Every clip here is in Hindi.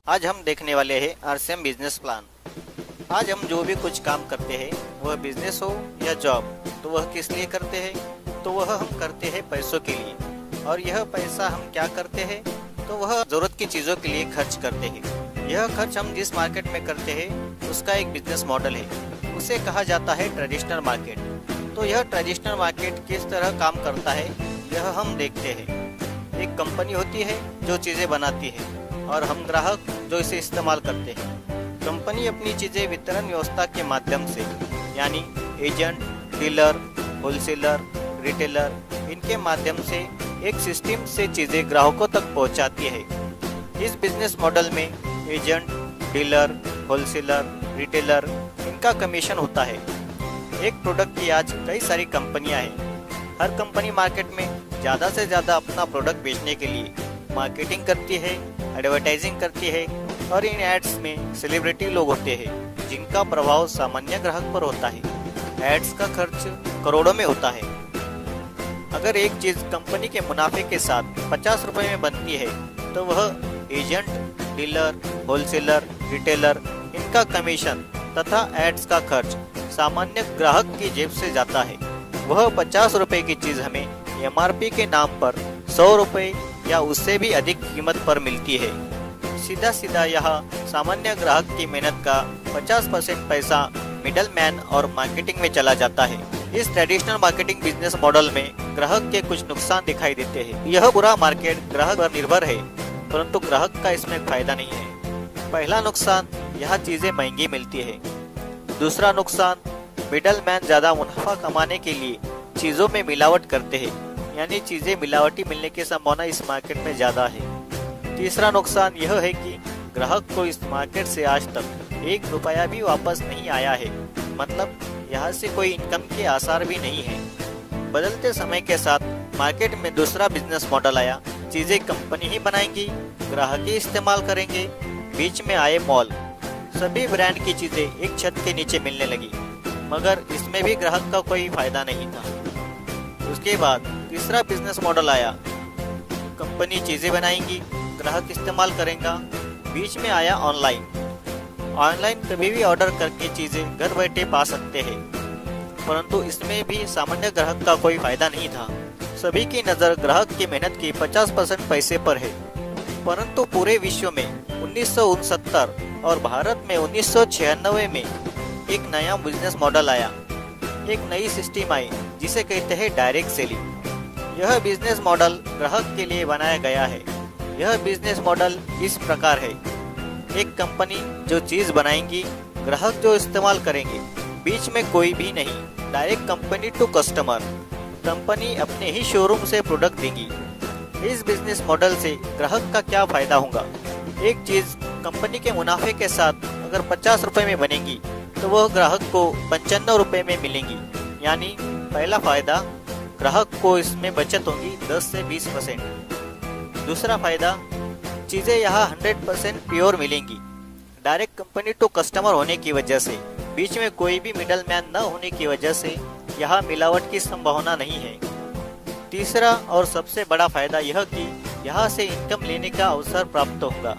आज हम देखने वाले हैं आरसीएम बिजनेस प्लान। आज हम जो भी कुछ काम करते हैं, वह बिजनेस हो या जॉब, तो वह किस लिए करते हैं? तो वह हम करते हैं पैसों के लिए। और यह पैसा हम क्या करते हैं? तो वह जरूरत की चीज़ों के लिए खर्च करते हैं। यह खर्च हम जिस मार्केट में करते हैं उसका एक बिजनेस मॉडल है, उसे कहा जाता है ट्रेडिशनल मार्केट। तो यह ट्रेडिशनल मार्केट किस तरह काम करता है, यह हम देखते हैं। एक कंपनी होती है जो चीज़ें बनाती है और हम ग्राहक जो इसे इस्तेमाल करते हैं। कंपनी अपनी चीज़ें वितरण व्यवस्था के माध्यम से, यानी एजेंट, डीलर, होलसेलर, रिटेलर, इनके माध्यम से एक सिस्टम से चीज़ें ग्राहकों तक पहुंचाती है। इस बिजनेस मॉडल में एजेंट, डीलर, होलसेलर, रिटेलर, इनका कमीशन होता है। एक प्रोडक्ट की आज कई सारी कंपनियां हैं। हर कंपनी मार्केट में ज़्यादा से ज़्यादा अपना प्रोडक्ट बेचने के लिए मार्केटिंग करती है, एडवर्टाइजिंग करती है और इन एड्स में सेलिब्रिटी लोग होते हैं जिनका प्रभाव सामान्य ग्राहक पर होता है। एड्स का खर्च करोड़ों में होता है। अगर एक चीज़ कंपनी के मुनाफे के साथ 50 रुपए में बनती है तो वह एजेंट, डीलर, होलसेलर, रिटेलर, इनका कमीशन तथा एड्स का खर्च सामान्य ग्राहक की जेब से जाता है। वह 50 रुपए की चीज़ हमें एमआरपी के नाम पर 100 रुपए या उससे भी अधिक कीमत पर मिलती है। सीधा सीधा यहाँ सामान्य ग्राहक की मेहनत का 50% पैसा मिडल मैन और मार्केटिंग में चला जाता है। इस ट्रेडिशनल मार्केटिंग बिजनेस मॉडल में ग्राहक के कुछ नुकसान दिखाई देते हैं। यह पूरा मार्केट ग्राहक पर निर्भर है, परंतु ग्राहक का इसमें फायदा नहीं है। पहला नुकसान, यह चीजें महंगी मिलती है। दूसरा नुकसान, मिडल मैन ज्यादा मुनाफा कमाने के लिए चीजों में मिलावट करते हैं, यानी चीजें मिलावटी मिलने की संभावना इस मार्केट में ज्यादा है। तीसरा नुकसान यह है कि ग्राहक को इस मार्केट से आज तक 1 रुपया भी वापस नहीं आया है, मतलब यहाँ से कोई इनकम के आसार भी नहीं है। बदलते समय के साथ मार्केट में दूसरा बिजनेस मॉडल आया। चीजें कंपनी ही बनाएंगी, ग्राहक ही इस्तेमाल करेंगे। बीच में आए मॉल, सभी ब्रांड की चीजें एक छत के नीचे मिलने लगी, मगर इसमें भी ग्राहक का कोई फायदा नहीं था। उसके बाद तीसरा बिजनेस मॉडल आया। कंपनी चीजें बनाएंगी, ग्राहक इस्तेमाल करेगा। बीच में आया ऑनलाइन कभी भी ऑर्डर करके चीजें घर बैठे पा सकते हैं, परंतु इसमें भी सामान्य ग्राहक का कोई फायदा नहीं था। सभी की नज़र ग्राहक की मेहनत की 50% पैसे पर है। परंतु पूरे विश्व में 1969 और भारत में 1996 में एक नया बिजनेस मॉडल आया, एक नई सिस्टम आई जिसे कहते हैं डायरेक्ट सेलिंग। यह बिजनेस मॉडल ग्राहक के लिए बनाया गया है। यह बिजनेस मॉडल इस प्रकार है। एक कंपनी जो चीज बनाएंगी, ग्राहक जो इस्तेमाल करेंगे, बीच में कोई भी नहीं। Direct company to customer, company अपने ही शोरूम से प्रोडक्ट देगी। इस बिजनेस मॉडल से ग्राहक का क्या फायदा होगा? एक चीज कंपनी के मुनाफे के साथ अगर 50 रुपए में बनेगी तो वह ग्राहक को 95 रुपए में मिलेंगी, यानी पहला फायदा, ग्राहक को इसमें बचत होगी 10 से 20%। दूसरा फायदा, चीज़ें यहाँ 100% प्योर मिलेंगी। डायरेक्ट कंपनी टू कस्टमर होने की वजह से, बीच में कोई भी मिडल मैन न होने की वजह से यहाँ मिलावट की संभावना नहीं है। तीसरा और सबसे बड़ा फायदा यह कि यहाँ से इनकम लेने का अवसर प्राप्त होगा।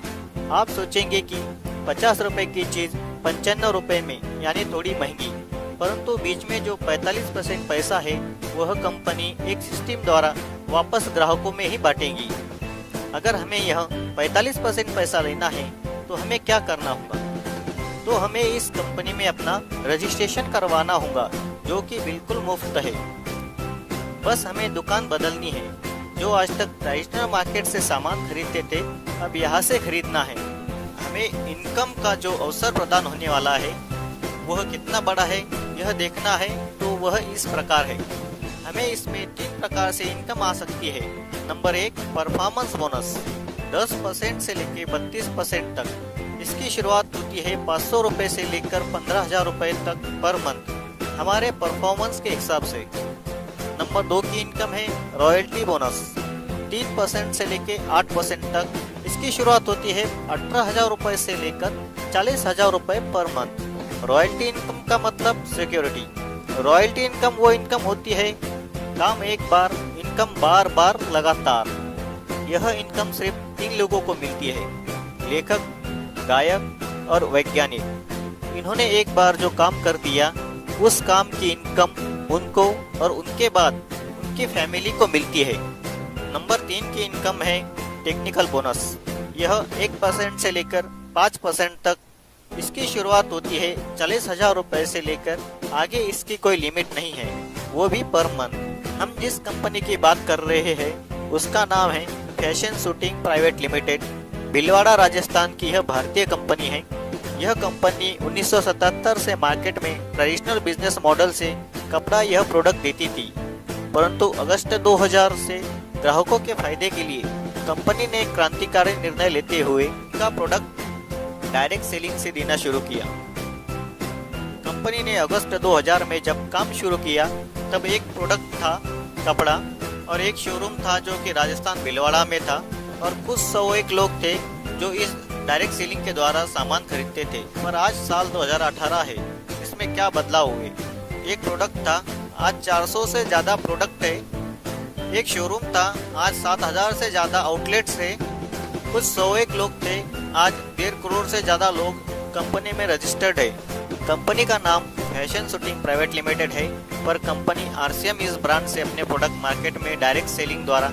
आप सोचेंगे कि 50 रुपए की चीज़ 95 रुपए में, यानी थोड़ी महंगी, परंतु बीच में जो 45% पैसा है वह कंपनी एक सिस्टम द्वारा वापस ग्राहकों में ही बांटेगी। अगर हमें यह 45% पैसा लेना है तो हमें क्या करना होगा? तो हमें इस कंपनी में अपना रजिस्ट्रेशन करवाना होगा, जो कि बिल्कुल मुफ्त है। बस हमें दुकान बदलनी है। जो आज तक ट्रेडिशनल मार्केट से सामान खरीदते थे, अब यहाँ से खरीदना है। हमें इनकम का जो अवसर प्रदान होने वाला है वह कितना बड़ा है, यह देखना है। तो वह इस प्रकार है। हमें इसमें 3 प्रकार से इनकम आ सकती है। नंबर 1, परफॉर्मेंस बोनस 10% से लेकर 32% तक। इसकी शुरुआत होती है 500 रुपए से लेकर 15,000 रुपए तक पर मंथ, हमारे परफॉर्मेंस के हिसाब से। नंबर 2 की इनकम है रॉयल्टी बोनस, 3% से लेकर 8% तक। इसकी शुरुआत होती है 18,000 रुपए से लेकर 40,000 रुपए पर मंथ। रॉयल्टी इनकम का मतलब सिक्योरिटी। रॉयल्टी इनकम वो इनकम होती है, काम एक बार, इनकम बार बार लगातार। यह इनकम सिर्फ 3 लोगों को मिलती है, लेखक, गायक और वैज्ञानिक। इन्होंने एक बार जो काम कर दिया उस काम की इनकम उनको और उनके बाद उनकी फैमिली को मिलती है। नंबर 3 की इनकम है टेक्निकल बोनस। यह 1% से लेकर 5% तक इसकी शुरुआत होती है। 40,000 रुपए से लेकर आगे इसकी कोई लिमिट नहीं है, वो भी पर मंथ। हम जिस कंपनी की बात कर रहे हैं उसका नाम है fashion shooting private limited. Bhilwara Rajasthan की यह भारतीय कंपनी है। यह कंपनी 1977 से मार्केट में ट्रेडिशनल बिजनेस मॉडल से कपड़ा यह प्रोडक्ट देती थी, परंतु अगस्त 2000 से ग्राहकों के फायदे के लिए कंपनी ने क्रांतिकारी निर्णय लेते हुए का प्रोडक्ट डायरेक्ट सेलिंग से देना शुरू किया। कंपनी ने अगस्त 2000 में जब काम शुरू किया तब एक प्रोडक्ट था कपड़ा और एक शोरूम था जो कि राजस्थान भीलवाड़ा में था और कुछ 101 लोग थे जो इस डायरेक्ट सेलिंग के द्वारा सामान खरीदते थे। पर आज साल 2018 है, इसमें क्या बदलाव हुए? एक प्रोडक्ट था, आज 400 से ज्यादा प्रोडक्ट है। एक शोरूम था, आज 7000 से ज्यादा आउटलेट्स है। कुछ 101 लोग थे, आज 1.5 करोड़ से ज्यादा लोग कंपनी में रजिस्टर्ड है। कंपनी का नाम फैशन शूटिंग प्राइवेट लिमिटेड है, पर कंपनी RCM इस ब्रांड से अपने प्रोडक्ट मार्केट में डायरेक्ट सेलिंग द्वारा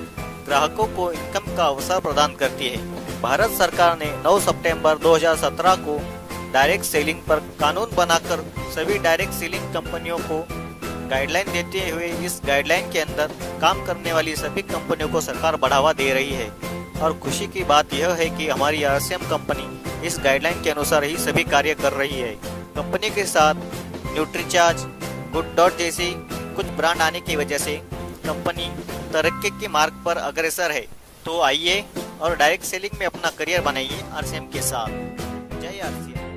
ग्राहकों को इनकम का अवसर प्रदान करती है। भारत सरकार ने 9 सितंबर 2017 को डायरेक्ट सेलिंग पर कानून बनाकर सभी डायरेक्ट सेलिंग कंपनियों को गाइडलाइन देते हुए इस गाइडलाइन के अंदर काम करने वाली सभी कंपनियों को सरकार बढ़ावा दे रही है। और खुशी की बात यह है कि हमारी RCM कंपनी इस गाइडलाइन के अनुसार ही सभी कार्य कर रही है। कंपनी के साथ न्यूट्रीचार्ज, गुड डॉट जैसी कुछ ब्रांड आने की वजह से कंपनी तरक्की के मार्ग पर अग्रसर है। तो आइए और डायरेक्ट सेलिंग में अपना करियर बनाइए RCM के साथ। जय RCM।